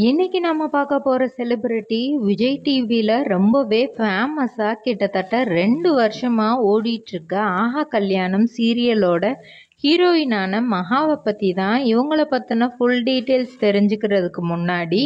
இன்னைக்கு நம்ம பார்க்க போற செலிபிரிட்டி விஜய் டிவில ரொம்பவே ஃபேமஸா கிட்டத்தட்ட 2 வருஷமா ஓடிட்டு இருக்க ஆஹா கல்யாணம் சீரியலோட ஹீரோயினான மகாவை பத்தி தான். இவங்கள பத்தின ஃபுல் டீட்டெயில்ஸ் தெரிஞ்சுக்கிறதுக்கு முன்னாடி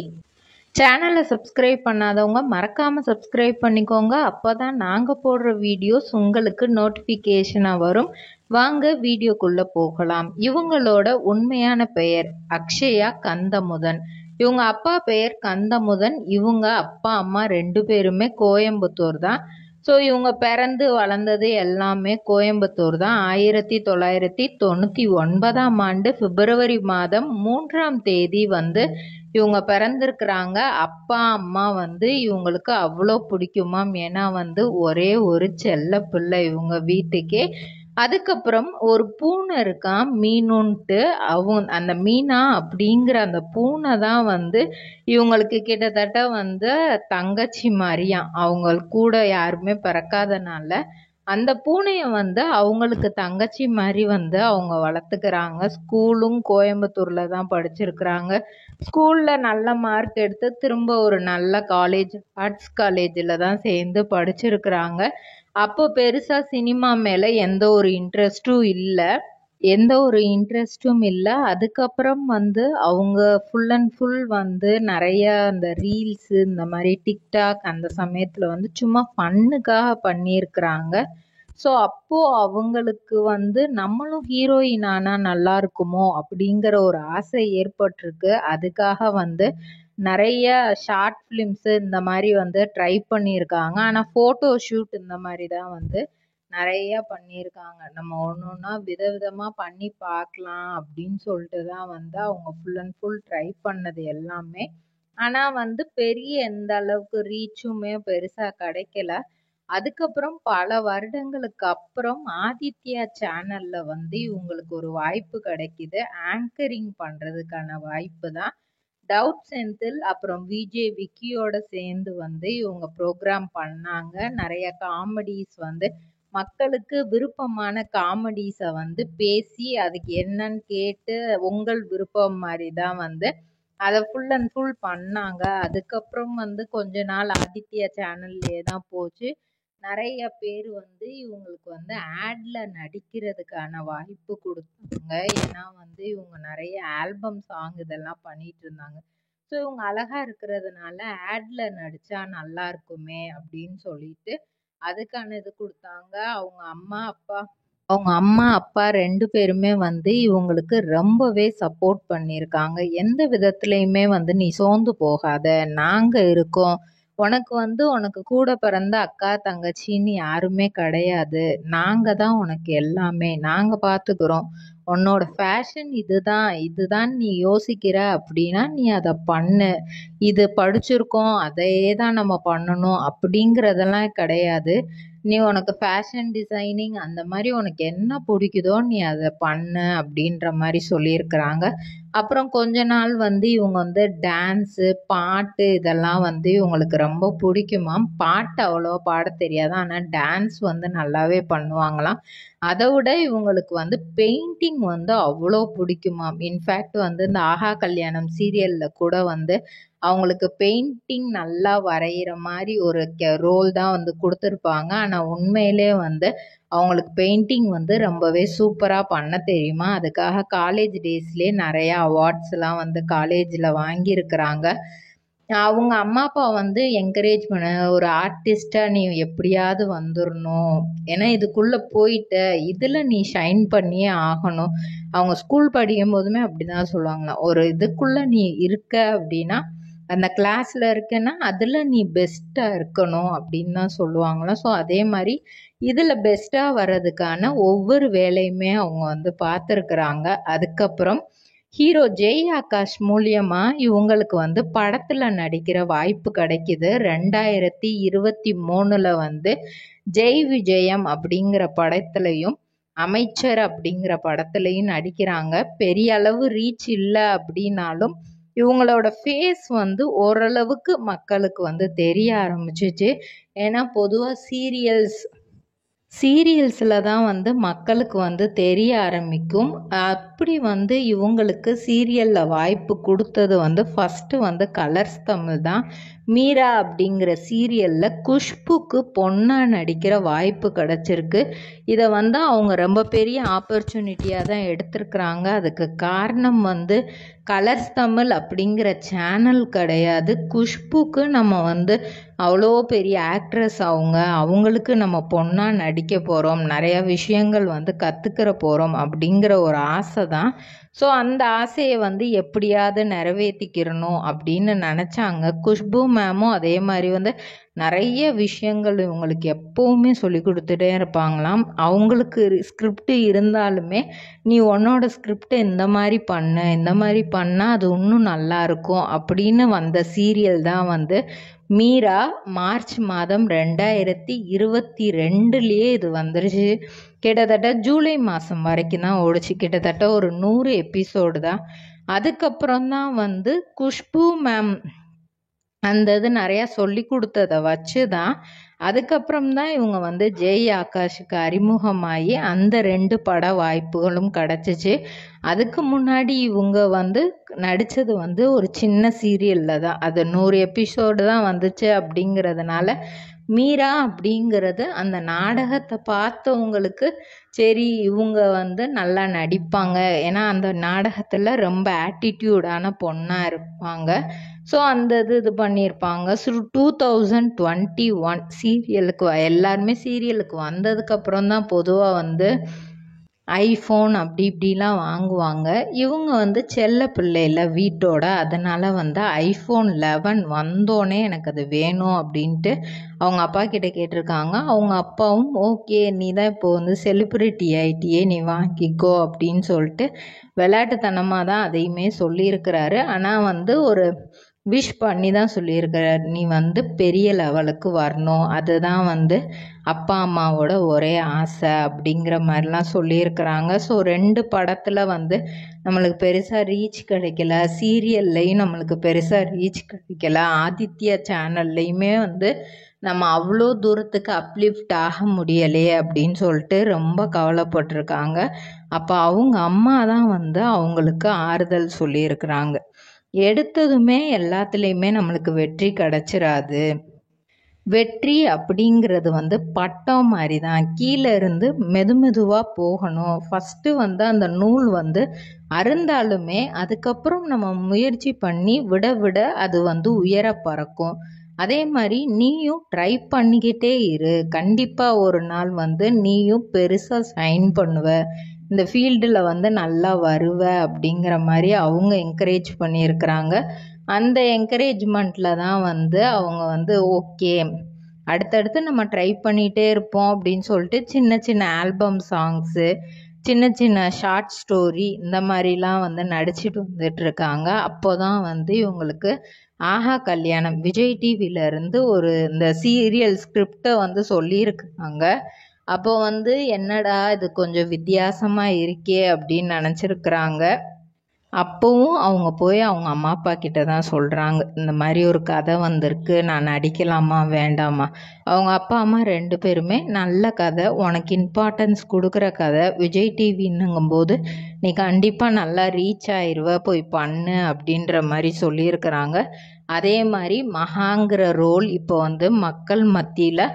சேனலை சப்ஸ்கிரைப் பண்ணாதவங்க மறக்காம சப்ஸ்கிரைப் பண்ணிக்கோங்க. அப்பதான் நாங்க போடுற வீடியோஸ் உங்களுக்கு நோட்டிஃபிகேஷனா வரும். வாங்க வீடியோக்குள்ள போகலாம். இவங்களோட உண்மையான பெயர் அக்ஷயா கந்தமுதன். இவங்க அப்பா பெயர் கந்தமுதன். இவங்க அப்பா அம்மா 2 பேருமே கோயம்புத்தூர் தான். ஸோ இவங்க பிறந்து வளர்ந்தது எல்லாமே கோயம்புத்தூர் தான். 1999ஆம் ஆண்டு பிப்ரவரி மாதம் 3ஆம் தேதி இவங்க பிறந்திருக்கிறாங்க. அப்பா அம்மா இவங்களுக்கு அவ்வளோ பிடிக்குமாம். ஏன்னா ஒரே ஒரு செல்ல பிள்ளை இவங்க வீட்டுக்கே. அதுக்கப்புறம் ஒரு பூனை இருக்கான் மீனுன்ட்டு. அந்த மீனா அப்படிங்கிற அந்த பூனை தான் இவங்களுக்கு கிட்டத்தட்ட தங்கச்சி மாதிரியாம். அவங்க கூட யாருமே பிறக்காதனால அந்த பூனையை அவங்களுக்கு தங்கச்சி மாதிரி அவங்க வளர்த்துக்கிறாங்க. ஸ்கூலும் கோயம்புத்தூர்ல தான் படிச்சிருக்கிறாங்க. ஸ்கூல்ல நல்ல மார்க் எடுத்து திரும்ப ஒரு நல்ல காலேஜ் ஆர்ட்ஸ் காலேஜில் தான் சேர்ந்து படிச்சிருக்கிறாங்க. அப்போ பெருசா சினிமா மேல எந்த ஒரு இன்ட்ரெஸ்டும் இல்லை. அதுக்கப்புறம் அவங்க ஃபுல் அண்ட் ஃபுல் நிறைய அந்த ரீல்ஸ் இந்த மாதிரி டிக்டாக் அந்த சமயத்துல சும்மா ஃபன்னுக்காக பண்ணியிருக்கிறாங்க. ஸோ அப்போ அவங்களுக்கு நம்மளும் ஹீரோயின் ஆனா நல்லா இருக்குமோ அப்படிங்கிற ஒரு ஆசை ஏற்பட்டிருக்கு. அதுக்காக நிறைய ஷார்ட் ஃபிலிம்ஸ் இந்த மாதிரி ட்ரை பண்ணியிருக்காங்க. ஆனால் ஃபோட்டோ ஷூட் இந்த மாதிரி தான் நிறைய பண்ணியிருக்காங்க. நம்ம ஒன்றா விதவிதமாக பண்ணி பார்க்கலாம் அப்படின்னு சொல்லிட்டு தான் அவங்க ஃபுல் அண்ட் ஃபுல் ட்ரை பண்ணது எல்லாமே. ஆனால் பெரிய எந்த அளவுக்கு ரீச்சுமே பெருசாக கிடைக்கல. அதுக்கப்புறம் பல வருடங்களுக்கு அப்புறம் ஆதித்யா சேனல்ல இவங்களுக்கு ஒரு வாய்ப்பு கிடைக்குது. ஆங்கரிங் பண்றதுக்கான வாய்ப்பு தான். டவுட் செந்தில் அப்புறம் விஜே விக்கியோட சேர்ந்து இவங்க ப்ரோக்ராம் பண்ணாங்க. நிறைய காமெடிஸ் மக்களுக்கு விருப்பமான காமெடிஸை பேசி அதுக்கு என்னன்னு கேட்டு உங்கள் விருப்பம் மாதிரி தான் அதை ஃபுல் அண்ட் ஃபுல் பண்ணாங்க. அதுக்கப்புறம் கொஞ்ச நாள் ஆதித்யா சேனல்லே தான் போச்சு. நிறைய பேர் இவங்களுக்கு ஆட்ல நடிக்கிறதுக்கான வாய்ப்பு கொடுத்தாங்க. ஏன்னா இவங்க நிறைய ஆல்பம் சாங் இதெல்லாம் பண்ணிட்டு இருந்தாங்க. ஸோ இவங்க அழகா இருக்கிறதுனால ஆட்ல நடிச்சா நல்லா இருக்குமே அப்படின்னு சொல்லிட்டு அதுக்கான இது கொடுத்தாங்க. அவங்க அம்மா அப்பா 2 பேருமே இவங்களுக்கு ரொம்பவே சப்போர்ட் பண்ணியிருக்காங்க. எந்த விதத்துலையுமே நீ சோர்ந்து போகாத, நாங்க இருக்கோம், உனக்கு உனக்கு கூட பிறந்த அக்கா தங்கச்சின்னு யாருமே கிடையாது, நாங்க தான் உனக்கு எல்லாமே, நாங்க பார்த்துக்கிறோம், உன்னோட ஃபேஷன் இதுதான் நீ யோசிக்கிற அப்படின்னா நீ அதை பண்ணு, இது படிச்சிருக்கோம் அதையே தான் நம்ம பண்ணணும் அப்படிங்கிறதெல்லாம் கிடையாது, நீ உனக்கு ஃபேஷன் டிசைனிங் அந்த மாதிரி உனக்கு என்ன பிடிக்குதோ நீ அதை பண்ணு அப்படின்ற மாதிரி சொல்லியிருக்கிறாங்க. அப்புறம் கொஞ்ச நாள் இவங்க டான்ஸு பாட்டு இதெல்லாம் இவங்களுக்கு ரொம்ப பிடிக்குமாம். பாட்டு அவ்வளோ பாட தெரியாது, ஆனால் டான்ஸ் நல்லாவே பண்ணுவாங்களாம். அதை விட இவங்களுக்கு பெயிண்டிங் அவ்வளோ பிடிக்குமாம். இன்ஃபேக்ட் இந்த ஆஹா கல்யாணம் சீரியலில் கூட அவங்களுக்கு பெயிண்டிங் நல்லா வரைகிற மாதிரி ஒரு ரோல் தான் கொடுத்துருப்பாங்க. ஆனால் உண்மையிலே அவங்களுக்கு பெயிண்டிங் ரொம்பவே சூப்பராக பண்ண தெரியுமா. அதுக்காக காலேஜ் டேஸ்லேயே நிறையா அவார்ட்ஸ்லாம் காலேஜில் வாங்கியிருக்கிறாங்க. அவங்க அம்மா அப்பா என்கரேஜ் பண்ண ஒரு ஆர்டிஸ்டாக நீ எப்படியாவது வந்துடணும், ஏன்னா இதுக்குள்ளே போயிட்ட இதில் நீ ஷைன் பண்ணியே ஆகணும். அவங்க ஸ்கூல் படிக்கும் போதுமே அப்படி தான் சொல்லுவாங்களாம், ஒரு இதுக்குள்ளே நீ இருக்க அப்படின்னா அந்த கிளாஸில் இருக்கேன்னா அதில் நீ பெஸ்ட்டாக இருக்கணும் அப்படின்னு தான் சொல்லுவாங்களாம். ஸோ அதே மாதிரி இதில் பெஸ்ட்டாக வர்றதுக்கான ஒவ்வொரு வேலையுமே அவங்க பார்த்துருக்குறாங்க. அதுக்கப்புறம் ஹீரோ ஜெய் ஆகாஷ் மூலியமா இவங்களுக்கு படத்துல நடிக்கிற வாய்ப்பு கிடைக்குது. 2023 ஜெய் விஜயம் அப்படிங்கிற படத்துலையும் அமைச்சர் அப்படிங்கிற படத்துலையும் நடிக்கிறாங்க. பெரிய அளவு ரீச் இல்லை அப்படின்னாலும் இவங்களோட ஃபேஸ் ஓரளவுக்கு மக்களுக்கு தெரிய ஆரம்பிச்சிச்சு. ஏன்னா பொதுவாக சீரியல்ஸில் தான் வந்து மக்களுக்கு வந்து தெரிய ஆரம்பிக்கும். அப்படி வந்து இவங்களுக்கு சீரியலில் வாய்ப்பு கொடுத்தது வந்து ஃபஸ்ட்டு வந்து கலர்ஸ் தமிழ் தான். மீரா அப்படிங்கிற சீரியலில் குஷ்புக்கு பொண்ணாக நடிக்கிற வாய்ப்பு கிடச்சிருக்கு. இதை வந்து அவங்க ரொம்ப பெரிய ஆப்பர்ச்சுனிட்டியாக தான் எடுத்திருக்கிறாங்க. அதுக்கு காரணம் வந்து கலர்ஸ் தமிழ் அப்படிங்கிற சேனல் கிடையாது. குஷ்புக்கு நம்ம வந்து அவ்வளோ பெரிய ஆக்ட்ரஸ் அவங்களுக்கு நம்ம பொண்ணாக நடிக்க போகிறோம், நிறையா விஷயங்கள் வந்து கற்றுக்கிற போகிறோம் அப்படிங்கிற ஒரு ஆசை தான். ஸோ அந்த ஆசையை வந்து எப்படியாவது நிறைவேற்றிக்கிறணும் அப்படின்னு நினச்சாங்க. குஷ்பு மேமும் அதே மாதிரி வந்து நிறைய விஷயங்கள் இவங்களுக்கு எப்போவுமே சொல்லி கொடுத்துட்டே இருப்பாங்களாம். அவங்களுக்கு ஸ்கிரிப்ட் இருந்தாலுமே நீ உன்னோட ஸ்கிரிப்டை இந்த மாதிரி பண்ணு, இந்த மாதிரி பண்ணால் அது இன்னும் நல்லாயிருக்கும் அப்படின்னு வந்த சீரியல் தான் வந்து மீரா. மார்ச் மாதம் 2022 இது வந்துருச்சு. கிட்டத்தட்ட ஜூலை மாதம் வரைக்கும் தான் ஓடிச்சு. கிட்டத்தட்ட ஒரு 100 எபிசோடு தான். அதுக்கப்புறம் தான் வந்து குஷ்பு மேம் அந்த இது நிறையா சொல்லி கொடுத்ததை வச்சு தான் அதுக்கப்புறம் தான் இவங்க வந்து ஜெய் ஆகாஷுக்கு அறிமுகமாகி அந்த 2 பட வாய்ப்புகளும் கிடச்சிச்சு. அதுக்கு முன்னாடி இவங்க வந்து நடித்தது வந்து ஒரு சின்ன சீரியலில் தான். அது 100 எபிசோடு தான் வந்துச்சு. அப்படிங்கிறதுனால மீரா அப்படிங்கிறது அந்த நாடகத்தை பார்த்தவங்களுக்கு சரி இவங்க வந்து நல்லா நடிப்பாங்க, ஏன்னா அந்த நாடகத்தில் ரொம்ப ஆட்டிடியூடான பொண்ணாக இருப்பாங்க. ஸோ அந்த இது பண்ணியிருப்பாங்க. ஸோ 2021 சீரியலுக்கு எல்லாருமே சீரியலுக்கு வந்ததுக்கப்புறம் தான் பொதுவாக வந்து ஐஃபோன் அப்படி இப்படிலாம் வாங்குவாங்க. இவங்க வந்து செல்ல பிள்ளைல வீட்டோட, அதனால் வந்து ஐஃபோன் 11 வந்தோடனே எனக்கு அது வேணும் அப்படின்ட்டு அவங்க அப்பா கிட்ட கேட்டிருக்காங்க. அவங்க அப்பாவும் ஓகே நீ தான் இப்போ வந்து செலிப்ரிட்டி ஆயிட்டியே, நீ வாங்கிக்கோ அப்படின்னு சொல்லிட்டு விளையாட்டுத்தனமாக தான் அதையுமே சொல்லியிருக்கிறாரு. ஆனால் வந்து ஒரு விஷ் பண்ணி தான் சொல்லியிருக்கிறார், நீ வந்து பெரிய லெவலுக்கு வரணும், அதுதான் வந்து அப்பா அம்மாவோட ஒரே ஆசை அப்படிங்கிற மாதிரிலாம் சொல்லியிருக்கிறாங்க. ஸோ 2 படத்தில் வந்து நம்மளுக்கு பெருசாக ரீச் கிடைக்கல, சீரியல்லையும் நம்மளுக்கு பெருசாக ரீச் கிடைக்கல, ஆதித்யா சேனல்லையுமே வந்து நம்ம அவ்வளோ தூரத்துக்கு அப்லிஃப்ட் ஆக முடியலையே அப்படின்னு சொல்லிட்டு ரொம்ப கவலைப்பட்டிருக்காங்க. அப்போ அவங்க அம்மா தான் வந்து அவங்களுக்கு ஆறுதல் சொல்லியிருக்கிறாங்க. எடுத்ததுமே எல்லாத்துலேயுமே நம்மளுக்கு வெற்றி கிடச்சிராது, வெற்றி அப்படிங்கிறது வந்து பட்டம் மாதிரி தான், கீழே இருந்து மெதுவாக போகணும். ஃபஸ்ட்டு வந்து அந்த நூல் வந்து அருந்தாலுமே அதுக்கப்புறம் நம்ம முயற்சி பண்ணி விட அது வந்து உயர பறக்கும். அதே மாதிரி நீயும் ட்ரை பண்ணிக்கிட்டே இரு, கண்டிப்பாக ஒரு நாள் வந்து நீயும் பெருசாக சைன் பண்ணுவ, இந்த ஃபீல்டில் வந்து நல்லா வருவ அப்படிங்கிற மாதிரி அவங்க என்கரேஜ் பண்ணியிருக்கிறாங்க. அந்த என்கரேஜ்மெண்ட்டில் தான் வந்து அவங்க வந்து ஓகே அடுத்தடுத்து நம்ம ட்ரை பண்ணிகிட்டே இருப்போம் அப்படின்னு சொல்லிட்டு சின்ன சின்ன ஆல்பம் சாங்ஸு, சின்ன சின்ன ஷார்ட் ஸ்டோரி இந்த மாதிரிலாம் வந்து நடிச்சிட்டு வந்துட்டுருக்காங்க. அப்போ தான் வந்து இவங்களுக்கு ஆஹா கல்யாணம் விஜய் டிவியிலேருந்து ஒரு இந்த சீரியல் ஸ்கிரிப்டை வந்து சொல்லியிருக்காங்க. அப்போ வந்து என்னடா இது கொஞ்சம் வித்தியாசமாக இருக்கே அப்படின்னு நினச்சிருக்கிறாங்க. அப்போவும் அவங்க போய் அவங்க அம்மா அப்பா கிட்ட தான் சொல்கிறாங்க, இந்த மாதிரி ஒரு கதை வந்திருக்கு, நான் நடிக்கலாமா வேண்டாமா. அவங்க அப்பா அம்மா 2 பேருமே நல்ல கதை, உனக்கு இம்பார்ட்டன்ஸ் கொடுக்குற கதை, விஜய் டிவின்னுங்கும்போது நீ கண்டிப்பாக நல்லா ரீச் ஆயிடுவ, போய் பண்ணு அப்படின்ற மாதிரி சொல்லியிருக்கிறாங்க. அதே மாதிரி மகாங்கிற ரோல் இப்போ வந்து மக்கள் மத்தியில்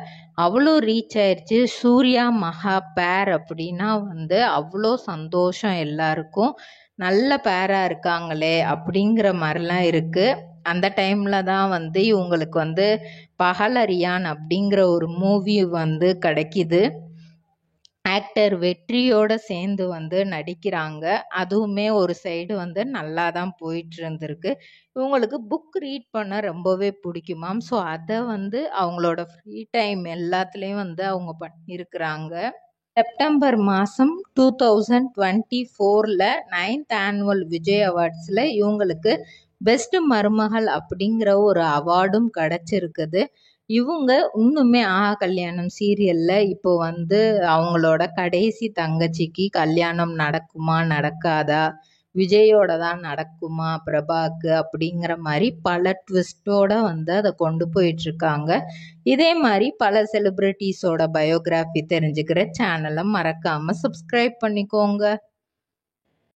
அவ்வளோ ரீச் ஆயிடுச்சு. சூர்யா மகா பேர் அப்படின்னா வந்து அவ்வளோ சந்தோஷம் எல்லாருக்கும், நல்ல பேராக இருக்காங்களே அப்படிங்கிற மாதிரிலாம் இருக்குது. அந்த டைமில் தான் வந்து இவங்களுக்கு வந்து பகலரியான் அப்படிங்கிற ஒரு மூவி வந்து கிடைக்கிது. ஆக்டர் வெற்றியோடு சேர்ந்து வந்து நடிக்கிறாங்க. அதுவுமே ஒரு சைடு வந்து நல்லா தான் போயிட்டு இருந்திருக்கு. இவங்களுக்கு புக் ரீட் பண்ண ரொம்பவே பிடிக்குமாம். ஸோ அதை வந்து அவங்களோட ஃப்ரீ டைம் எல்லாத்துலேயும் வந்து அவங்க பண்ணியிருக்கிறாங்க. செப்டம்பர் மாதம் 2024 9th ஆனுவல் விஜய் அவார்ட்ஸில் இவங்களுக்கு பெஸ்ட் மருமகள் அப்படிங்கிற ஒரு அவார்டும் கிடச்சிருக்குது. இவங்க இன்னுமே ஆஹா கல்யாணம் சீரியலில் இப்போ வந்து அவங்களோட கடைசி தங்கச்சிக்கு கல்யாணம் நடக்குமா நடக்காதா, விஜயோட தான் நடக்குமா பிரபாக்கு அப்படிங்கிற மாதிரி பல ட்விஸ்டோட வந்து அதை கொண்டு போயிட்டுருக்காங்க. இதே மாதிரி பல செலிப்ரிட்டிஸோட பயோகிராஃபி தெரிஞ்சுக்கிற சேனலை மறக்காமல் சப்ஸ்கிரைப் பண்ணிக்கோங்க.